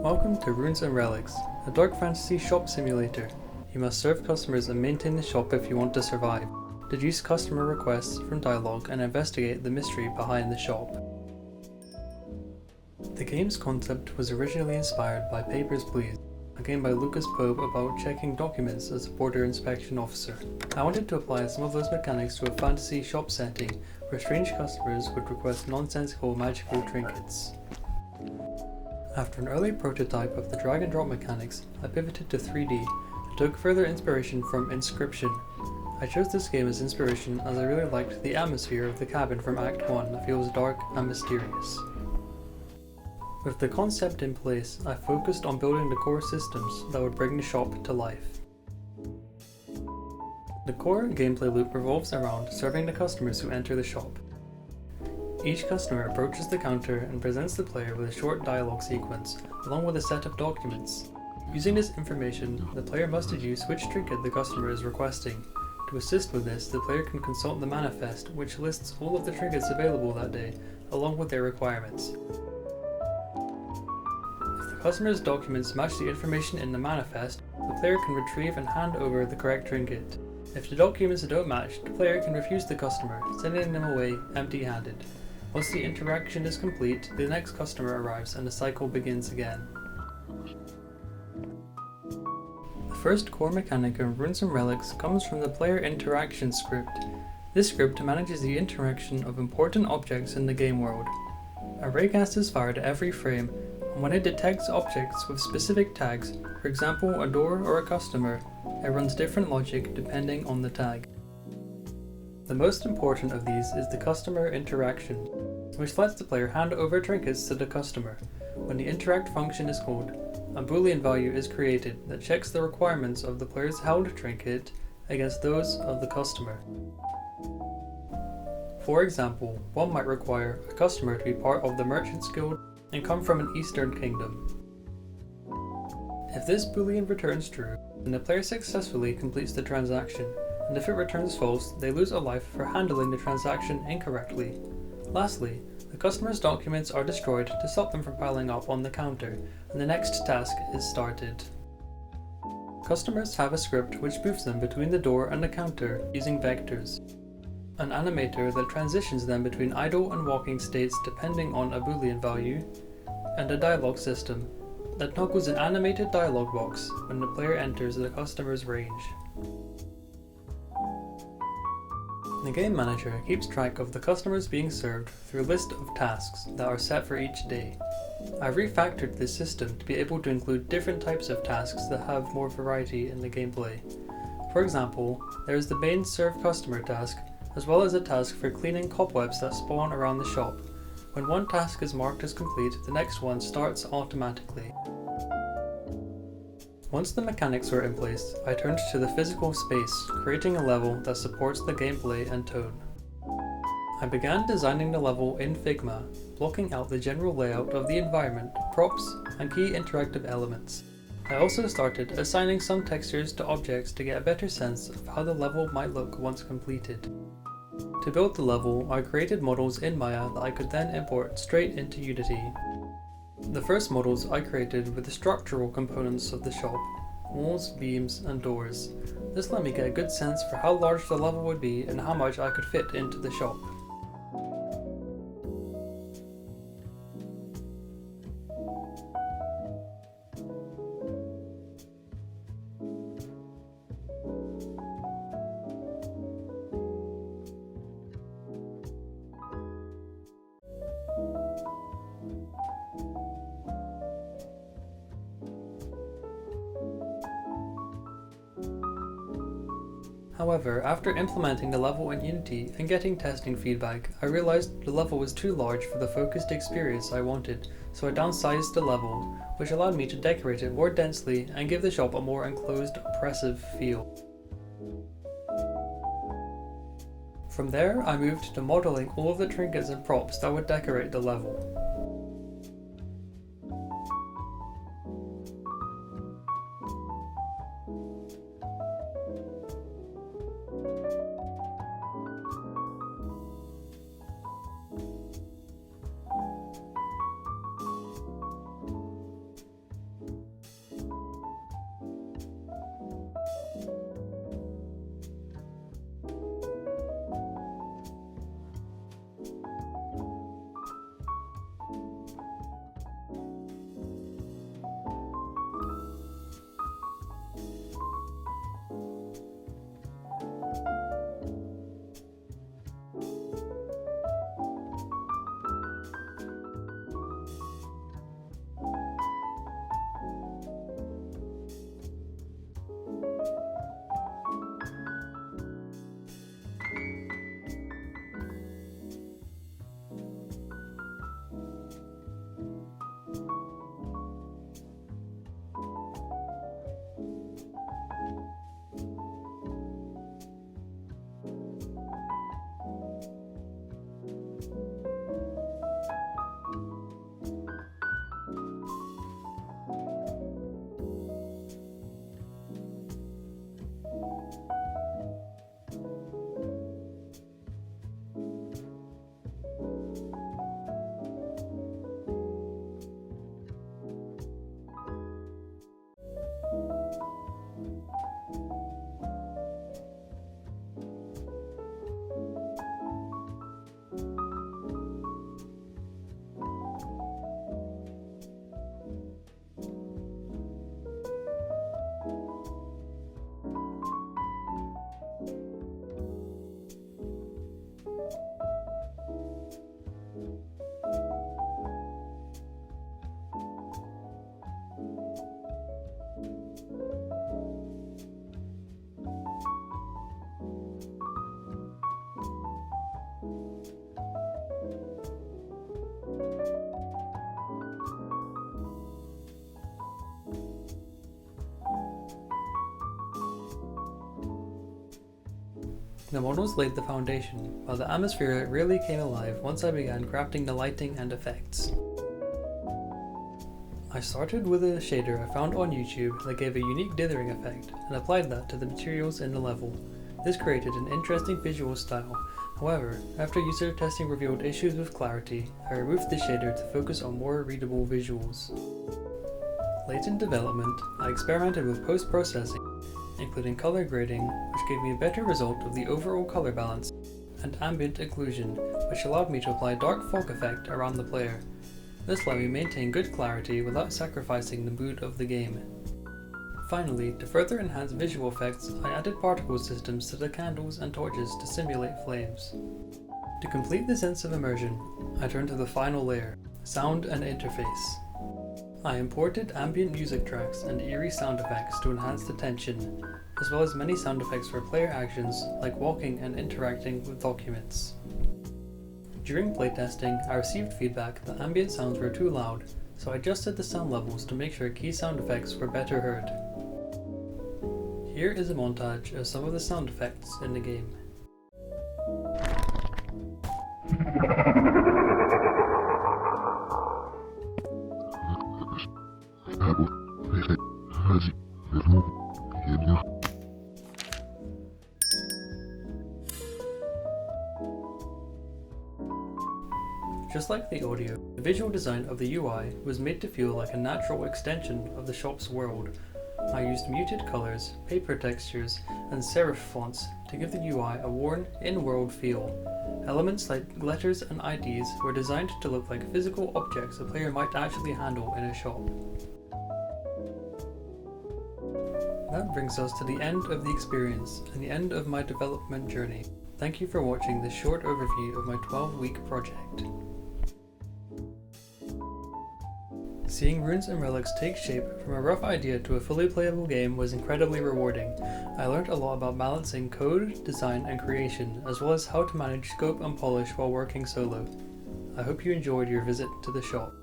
Welcome to Runes and Relics, a dark fantasy shop simulator. You must serve customers and maintain the shop if you want to survive, deduce customer requests from dialogue and investigate the mystery behind the shop. The game's concept was originally inspired by Papers, Please, a game by Lucas Pope about checking documents as a border inspection officer. I wanted to apply some of those mechanics to a fantasy shop setting where strange customers would request nonsensical magical trinkets. After an early prototype of the drag and drop mechanics, I pivoted to 3D and took further inspiration from Inscryption. I chose this game as inspiration as I really liked the atmosphere of the cabin from Act 1 that feels dark and mysterious. With the concept in place, I focused on building the core systems that would bring the shop to life. The core gameplay loop revolves around serving the customers who enter the shop. Each customer approaches the counter and presents the player with a short dialogue sequence, along with a set of documents. Using this information, the player must deduce which trinket the customer is requesting. To assist with this, the player can consult the manifest, which lists all of the trinkets available that day, along with their requirements. If the customer's documents match the information in the manifest, the player can retrieve and hand over the correct trinket. If the documents don't match, the player can refuse the customer, sending them away empty-handed. Once the interaction is complete, the next customer arrives and the cycle begins again. The first core mechanic of Runes and Relics comes from the player interaction script. This script manages the interaction of important objects in the game world. A raycast is fired at every frame, and when it detects objects with specific tags, for example a door or a customer, it runs different logic depending on the tag. The most important of these is the customer interaction, which lets the player hand over trinkets to the customer. When the interact function is called, a boolean value is created that checks the requirements of the player's held trinket against those of the customer. For example, one might require a customer to be part of the Merchants Guild and come from an Eastern kingdom. If this boolean returns true, then the player successfully completes the transaction, and if it returns false, they lose a life for handling the transaction incorrectly. Lastly, the customer's documents are destroyed to stop them from piling up on the counter, and the next task is started. Customers have a script which moves them between the door and the counter using vectors, an animator that transitions them between idle and walking states depending on a boolean value, and a dialogue system that toggles an animated dialogue box when the player enters the customer's range. The game manager keeps track of the customers being served through a list of tasks that are set for each day. I've refactored this system to be able to include different types of tasks that have more variety in the gameplay. For example, there is the main serve customer task, as well as a task for cleaning cobwebs that spawn around the shop. When one task is marked as complete, the next one starts automatically. Once the mechanics were in place, I turned to the physical space, creating a level that supports the gameplay and tone. I began designing the level in Figma, blocking out the general layout of the environment, props, and key interactive elements. I also started assigning some textures to objects to get a better sense of how the level might look once completed. To build the level, I created models in Maya that I could then import straight into Unity. The first models I created were the structural components of the shop: walls, beams, and doors. This let me get a good sense for how large the level would be and how much I could fit into the shop. However, after implementing the level in Unity and getting testing feedback, I realized the level was too large for the focused experience I wanted, so I downsized the level, which allowed me to decorate it more densely and give the shop a more enclosed, oppressive feel. From there, I moved to modeling all of the trinkets and props that would decorate the level. The models laid the foundation, while the atmosphere really came alive once I began crafting the lighting and effects. I started with a shader I found on YouTube that gave a unique dithering effect and applied that to the materials in the level. This created an interesting visual style. However, after user testing revealed issues with clarity, I removed the shader to focus on more readable visuals. Late in development, I experimented with post-processing, including color grading, which gave me a better result of the overall color balance, and ambient occlusion, which allowed me to apply dark fog effect around the player. This let me maintain good clarity without sacrificing the mood of the game. Finally, to further enhance visual effects, I added particle systems to the candles and torches to simulate flames. To complete the sense of immersion, I turned to the final layer, sound and interface. I imported ambient music tracks and eerie sound effects to enhance the tension, as well as many sound effects for player actions like walking and interacting with documents. During playtesting, I received feedback that ambient sounds were too loud, so I adjusted the sound levels to make sure key sound effects were better heard. Here is a montage of some of the sound effects in the game. Just like the audio, the visual design of the UI was made to feel like a natural extension of the shop's world. I used muted colors, paper textures, and serif fonts to give the UI a worn, in-world feel. Elements like letters and IDs were designed to look like physical objects a player might actually handle in a shop. That brings us to the end of the experience and the end of my development journey. Thank you for watching this short overview of my 12-week project. Seeing runes and relics take shape from a rough idea to a fully playable game was incredibly rewarding. I learned a lot about balancing code, design, and creation, as well as how to manage scope and polish while working solo. I hope you enjoyed your visit to the shop.